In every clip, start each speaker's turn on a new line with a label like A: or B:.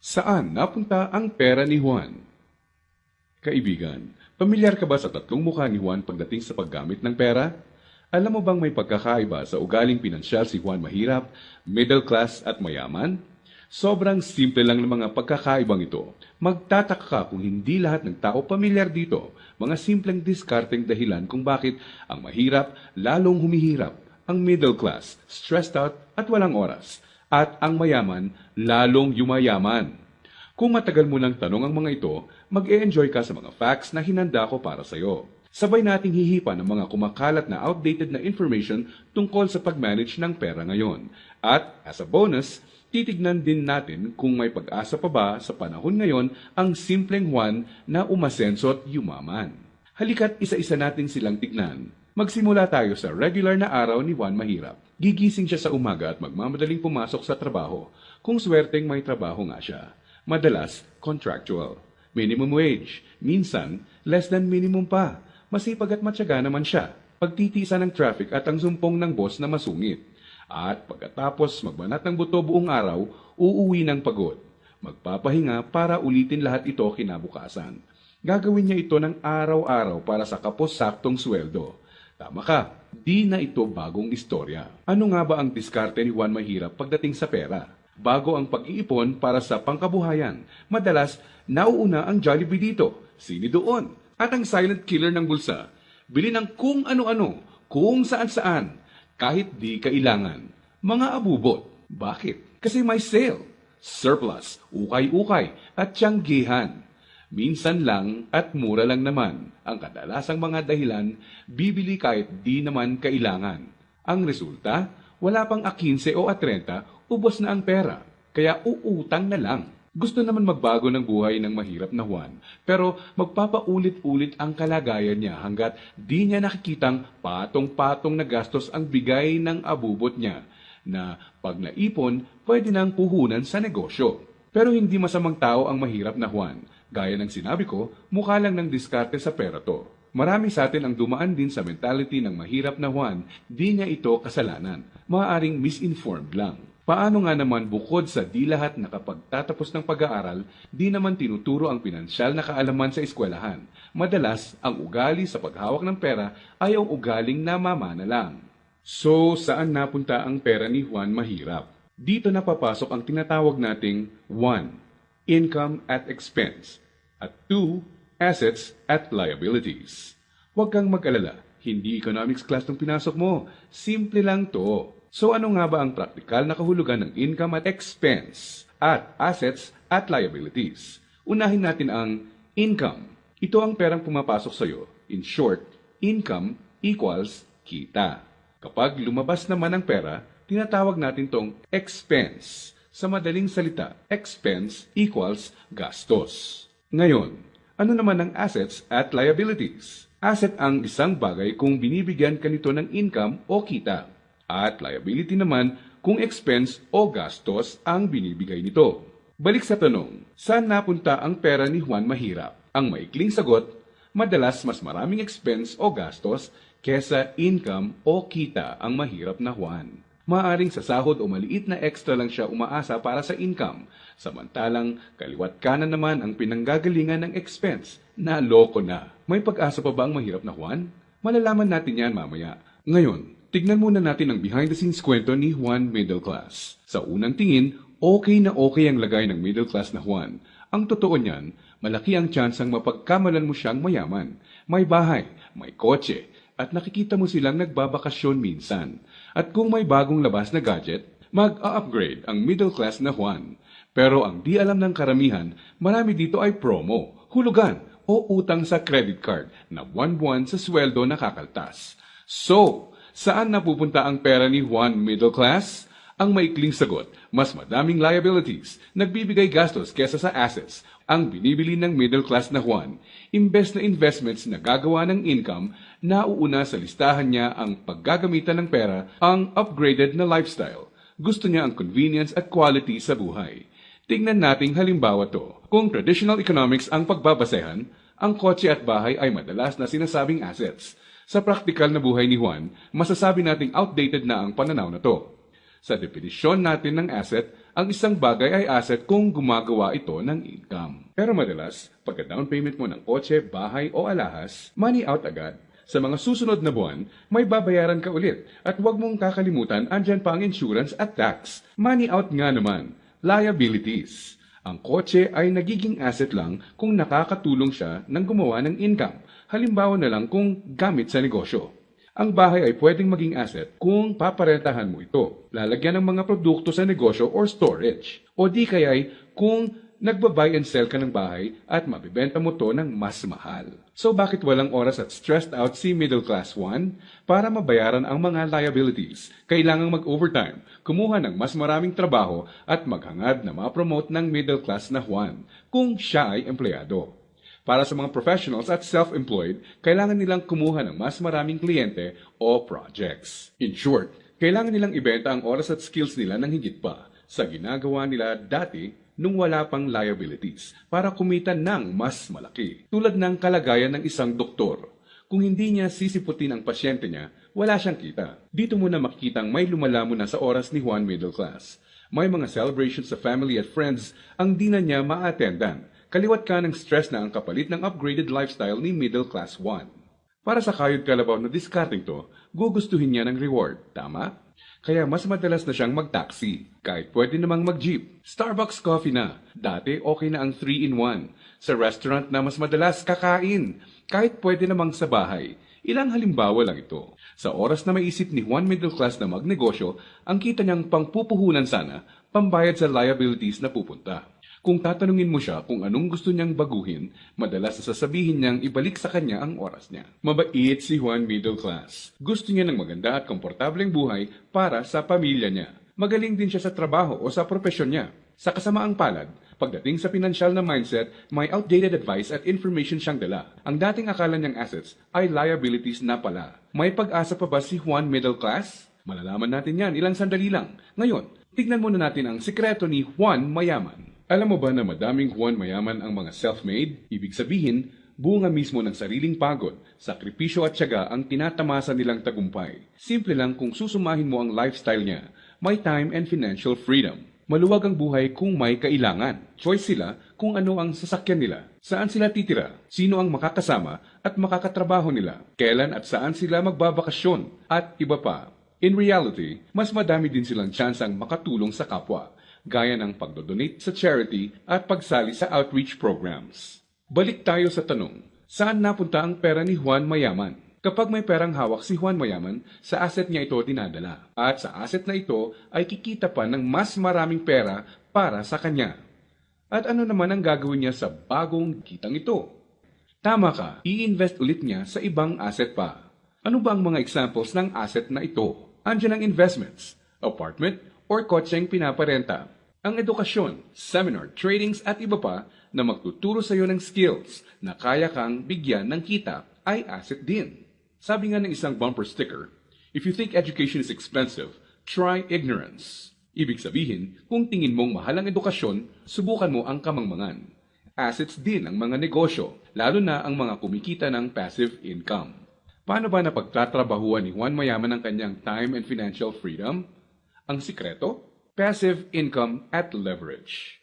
A: Saan napunta ang pera ni Juan? Kaibigan, pamilyar ka ba sa tatlong mukha ni Juan pagdating sa paggamit ng pera? Alam mo bang may pagkakaiba sa ugaling pinansyal si Juan mahirap, middle class at mayaman? Sobrang simple lang ng mga pagkakaibang ito. Magtataka ka kung hindi lahat ng tao pamilyar dito. Mga simpleng diskarteng dahilan kung bakit ang mahirap lalong humihirap, ang middle class stressed out at walang oras, at ang mayaman lalong yumayaman. Kung matagal mo nang tanong ang mga ito, mag-e-enjoy ka sa mga facts na hinanda ko para sa iyo. Sabay nating hihipan ng mga kumakalat na outdated na information tungkol sa pag-manage ng pera ngayon. At as a bonus, titignan din natin kung may pag-asa pa ba sa panahon ngayon ang simpleng Juan na umasenso at yumaman. Halika't isa-isa natin silang tignan. Magsimula tayo sa regular na araw ni Juan Mahirap. Gigising siya sa umaga at magmamadaling pumasok sa trabaho, kung swerteng may trabaho nga siya. Madalas, contractual. Minimum wage. Minsan, less than minimum pa. Masipag at matyaga naman siya. Pagtitiisan ng traffic at ang sumpong ng boss na masungit. At pagkatapos magbanat ng buto buong araw, uuwi ng pagod. Magpapahinga para ulitin lahat ito kinabukasan. Gagawin niya ito ng araw-araw para sa kapos-saktong sweldo. Tama ka, di na ito bagong istorya. Ano nga ba ang diskarte ni Juan Mahirap pagdating sa pera? Bago ang pag-iipon para sa pangkabuhayan, madalas nauuna ang Jollibee dito, sini doon, at ang silent killer ng bulsa. Bili ng kung ano-ano, kung saan-saan, kahit di kailangan. Mga abubot. Bakit? Kasi may sale, surplus, ukay-ukay, at tiyanggihan. Minsan lang at mura lang naman. Ang kadalasang mga dahilan, bibili kahit di naman kailangan. Ang resulta, wala pang A15 o A30, ubos na ang pera. Kaya uutang na lang. Gusto naman magbago ng buhay ng mahirap na Juan, pero magpapaulit-ulit ang kalagayan niya hanggat di niya nakikitang patong-patong na gastos ang bigay ng abubot niya, na pag naipon, pwede nang puhunan sa negosyo. Pero hindi masamang tao ang mahirap na Juan. Gaya ng sinabi ko, mukha lang ng diskarte sa pera to. Marami sa atin ang dumaan din sa mentality ng mahirap na Juan, di niya ito kasalanan. Maaaring misinformed lang. Paano nga naman bukod sa di lahat nakapagtatapos ng pag-aaral, di naman tinuturo ang pinansyal na kaalaman sa eskwelahan. Madalas, ang ugali sa paghawak ng pera ay ang ugaling namamana lang. So, saan napunta ang pera ni Juan Mahirap? Dito napapasok ang tinatawag nating 1. Income at expense, at 2. Assets at liabilities. Huwag kang mag-alala, hindi economics class ng pinasok mo. Simple lang to. So ano nga ba ang praktikal na kahulugan ng income at expense at assets at liabilities? Unahin natin ang income. Ito ang perang pumapasok sa iyo. In short, income equals kita. Kapag lumabas naman ang pera, tinatawag natin tong expense. Sa madaling salita, expense equals gastos. Ngayon, ano naman ang assets at liabilities? Asset ang isang bagay kung binibigyan ka nito ng income o kita. At liability naman kung expense o gastos ang binibigay nito. Balik sa tanong, saan napunta ang pera ni Juan Mahirap? Ang maikling sagot, madalas mas maraming expense o gastos kesa income o kita ang mahirap na Juan. Maaring sa sahod o maliit na extra lang siya umaasa para sa income, samantalang kaliwat kanan naman ang pinanggagalingan ng expense. Naloko na. May pag-asa pa ba ang mahirap na Juan? Malalaman natin yan mamaya. Ngayon, tignan muna natin ang behind-the-scenes kwento ni Juan Middle Class. Sa unang tingin, okay na okay ang lagay ng middle class na Juan. Ang totoo niyan, malaki ang tsansang mapagkamalan mo siyang mayaman. May bahay, may kotse, at nakikita mo silang nagbabakasyon minsan. At kung may bagong labas na gadget, mag-a-upgrade ang middle class na Juan. Pero ang di alam ng karamihan, marami dito ay promo, hulugan o utang sa credit card na buwan-buwan sa sweldo nakakaltas. So, saan napupunta ang pera ni Juan Middle Class? Ang maikling sagot, mas madaming liabilities, nagbibigay gastos kesa sa assets, ang binibili ng middle class na Juan. Imbes na investments na gagawa ng income, nauuna sa listahan niya ang paggagamitan ng pera, ang upgraded na lifestyle. Gusto niya ang convenience at quality sa buhay. Tingnan nating halimbawa to. Kung traditional economics ang pagbabasehan, ang kotse at bahay ay madalas na sinasabing assets. Sa praktikal na buhay ni Juan, masasabi nating outdated na ang pananaw na to. Sa definisyon natin ng asset, ang isang bagay ay asset kung gumagawa ito ng income. Pero madalas, pagka down payment mo ng kotse, bahay o alahas, money out agad. Sa mga susunod na buwan, may babayaran ka ulit at huwag mong kakalimutan andyan pa ang insurance at tax. Money out nga naman, liabilities. Ang kotse ay nagiging asset lang kung nakakatulong siya ng gumawa ng income. Halimbawa na lang kung gamit sa negosyo. Ang bahay ay pwedeng maging asset kung paparentahan mo ito, lalagyan ng mga produkto sa negosyo or storage. O di kaya'y kung nagba-buy and sell ka ng bahay at mabibenta mo to ng mas mahal. So bakit walang oras at stressed out si Middle Class 1? Para mabayaran ang mga liabilities, kailangang mag-overtime, kumuha ng mas maraming trabaho at maghangad na ma-promote ng middle class na Juan kung siya ay empleyado. Para sa mga professionals at self-employed, kailangan nilang kumuha ng mas maraming kliyente o projects. In short, kailangan nilang ibenta ang oras at skills nila ng higit pa sa ginagawa nila dati nung wala pang liabilities para kumita ng mas malaki. Tulad ng kalagayan ng isang doktor. Kung hindi niya sisiputin ang pasyente niya, wala siyang kita. Dito mo na makikitang may lumalamon na sa oras ni Juan Middle Class. May mga celebrations sa family at friends ang di na niya ma-attendan. Kaliwat ka ng stress na ang kapalit ng upgraded lifestyle ni Middle Class 1. Para sa kayod kalabaw na discarding to, gugustuhin niya ng reward, tama? Kaya mas madalas na siyang mag-taxi, kahit pwede namang mag-jeep. Starbucks coffee na, dati okay na ang 3-in-1. Sa restaurant na mas madalas kakain, kahit pwede namang sa bahay. Ilang halimbawa lang ito. Sa oras na maisip ni Juan Middle Class na magnegosyo, ang kita niyang pangpupuhunan sana, pambayad sa liabilities na pupunta. Kung tatanungin mo siya kung anong gusto niyang baguhin, madalas sasabihin niyang ibalik sa kanya ang oras niya. Mabait si Juan Middle Class. Gusto niya ng maganda at komportableng buhay para sa pamilya niya. Magaling din siya sa trabaho o sa propesyon niya. Sa kasamaang palad, pagdating sa pinansyal na mindset, may outdated advice at information siyang dala. Ang dating akala niyang assets ay liabilities na pala. May pag-asa pa ba si Juan Middle Class? Malalaman natin yan ilang sandali lang. Ngayon, tignan muna natin ang sikreto ni Juan Mayaman. Alam mo ba na madaming Juan Mayaman ang mga self-made? Ibig sabihin, bunga mismo ng sariling pagod, sakripisyo at tiyaga ang tinatamasa nilang tagumpay. Simple lang kung susumahin mo ang lifestyle niya, may time and financial freedom. Maluwag ang buhay kung may kailangan. Choice sila kung ano ang sasakyan nila, saan sila titira, sino ang makakasama at makakatrabaho nila, kailan at saan sila magbabakasyon, at iba pa. In reality, mas madami din silang tsansang makatulong sa kapwa, gaya ng pagdodonate sa charity at pagsali sa outreach programs. Balik tayo sa tanong, saan napunta ang pera ni Juan Mayaman? Kapag may perang hawak si Juan Mayaman, sa asset niya ito dinadala. At sa asset na ito ay kikita pa ng mas maraming pera para sa kanya. At ano naman ang gagawin niya sa bagong kitang ito? Tama ka, i-invest ulit niya sa ibang asset pa. Ano ba ang mga examples ng asset na ito? Andiyan ang investments, apartment, or kotseng pinaparenta. Ang edukasyon, seminar, tradings at iba pa na magtuturo sa iyo ng skills na kaya kang bigyan ng kita ay asset din. Sabi nga ng isang bumper sticker, if you think education is expensive, try ignorance. Ibig sabihin, kung tingin mong mahal ang edukasyon, subukan mo ang kamangmangan. Assets din ang mga negosyo, lalo na ang mga kumikita ng passive income. Paano ba napagtatrabahuan ni Juan Mayaman ang kanyang time and financial freedom? Ang sikreto? Passive income at leverage.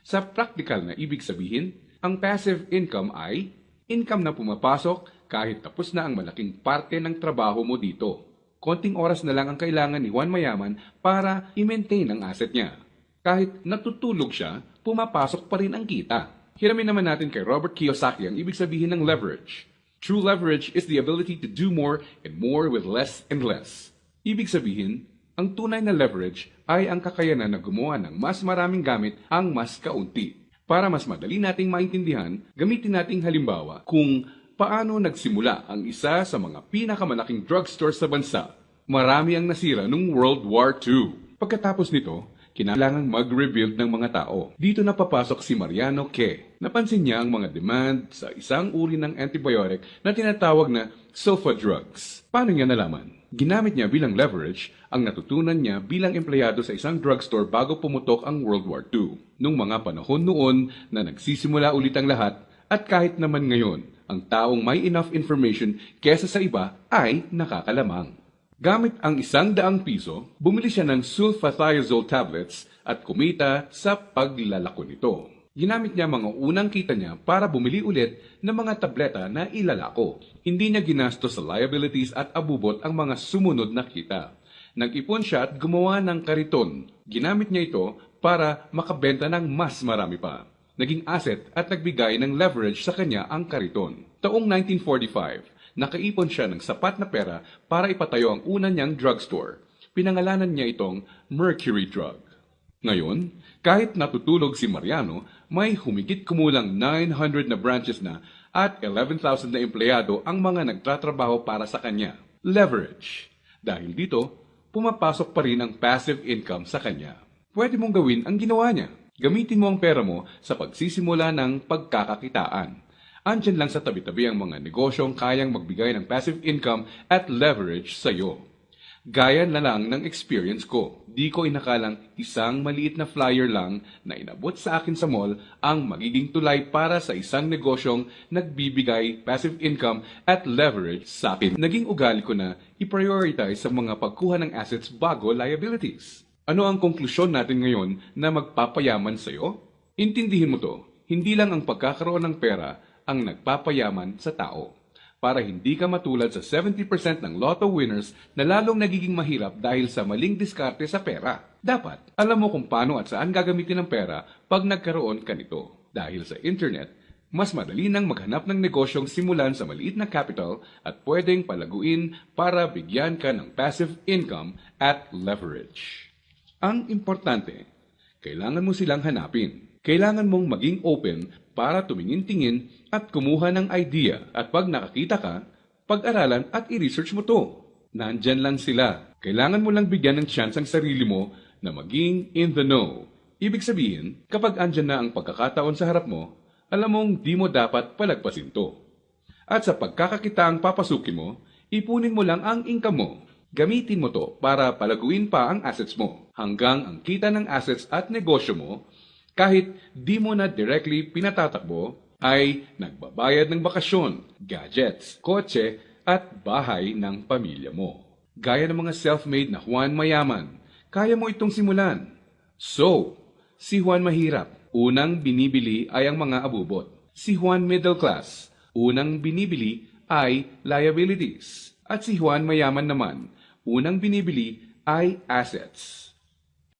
A: Sa practical na ibig sabihin, ang passive income ay income na pumapasok kahit tapos na ang malaking parte ng trabaho mo dito. Konting oras na lang ang kailangan ni Juan Mayaman para i-maintain ang asset niya. Kahit natutulog siya, pumapasok pa rin ang kita. Hiramin naman natin kay Robert Kiyosaki ang ibig sabihin ng leverage. True leverage is the ability to do more and more with less and less. Ibig sabihin, ang tunay na leverage ay ang kakayanan na gumawa ng mas maraming gamit ang mas kaunti. Para mas madali nating maintindihan, gamitin nating halimbawa kung paano nagsimula ang isa sa mga pinakamalaking drugstore sa bansa. Marami ang nasira noong World War II. Pagkatapos nito, kinailangang mag-rebuild ng mga tao. Dito na papasok si Mariano K. Napansin niya ang mga demand sa isang uri ng antibiotic na tinatawag na sulfa drugs. Paano niya nalaman? Ginamit niya bilang leverage ang natutunan niya bilang empleyado sa isang drugstore bago pumutok ang World War II. Nung mga panahon noon na nagsisimula ulit ang lahat at kahit naman ngayon, ang taong may enough information kesa sa iba ay nakakalamang. Gamit ang 100 piso, bumili siya ng sulfathiazole tablets at kumita sa paglalako nito. Ginamit niya mga unang kita niya para bumili ulit ng mga tableta na ilalako. Hindi niya ginasto sa liabilities at abubot ang mga sumunod na kita. Nag-ipon siya at gumawa ng kariton. Ginamit niya ito para makabenta ng mas marami pa. Naging asset at nagbigay ng leverage sa kanya ang kariton. Taong 1945, nakaipon siya ng sapat na pera para ipatayo ang una niyang drugstore. Pinangalanan niya itong Mercury Drug. Ngayon, kahit natutulog si Mariano, may humigit kumulang 900 na branches na at 11,000 na empleyado ang mga nagtatrabaho para sa kanya. Leverage. Dahil dito, pumapasok pa rin ang passive income sa kanya. Pwede mong gawin ang ginawa niya. Gamitin mo ang pera mo sa pagsisimula ng pagkakakitaan. Andyan lang sa tabi-tabi ang mga negosyong kayang magbigay ng passive income at leverage sa iyo. Gaya na lang ng experience ko. Di ko inakalang isang maliit na flyer lang na inabot sa akin sa mall ang magiging tulay para sa isang negosyong nagbibigay passive income at leverage sa akin. Naging ugali ko na i-prioritize sa mga pagkuha ng assets bago liabilities. Ano ang konklusyon natin ngayon na magpapayaman sa iyo? Intindihin mo to, hindi lang ang pagkakaroon ng pera ang nagpapayaman sa tao. Para hindi ka matulad sa 70% ng lotto winners na lalong nagiging mahirap dahil sa maling diskarte sa pera. Dapat, alam mo kung paano at saan gagamitin ang pera pag nagkaroon ka nito. Dahil sa internet, mas madali nang maghanap ng negosyong simulan sa maliit na capital at pwedeng palaguin para bigyan ka ng passive income at leverage. Ang importante, kailangan mo silang hanapin. Kailangan mong maging open para tumingin-tingin at kumuha ng idea at pag nakakita ka, pag-aralan at i-research mo to. Nandyan lang sila. Kailangan mo lang bigyan ng chance ang sarili mo na maging in the know. Ibig sabihin, kapag andyan na ang pagkakataon sa harap mo, alam mong di mo dapat palagpasin to. At sa pagkakakitaang papasukin mo, ipunin mo lang ang income mo. Gamitin mo to para palaguin pa ang assets mo hanggang ang kita ng assets at negosyo mo kahit di mo na directly pinatatakbo, ay nagbabayad ng bakasyon, gadgets, kotse, at bahay ng pamilya mo. Gaya ng mga self-made na Juan Mayaman, kaya mo itong simulan. So, si Juan Mahirap, unang binibili ay ang mga abubot. Si Juan Middle Class, unang binibili ay liabilities. At si Juan Mayaman naman, unang binibili ay assets.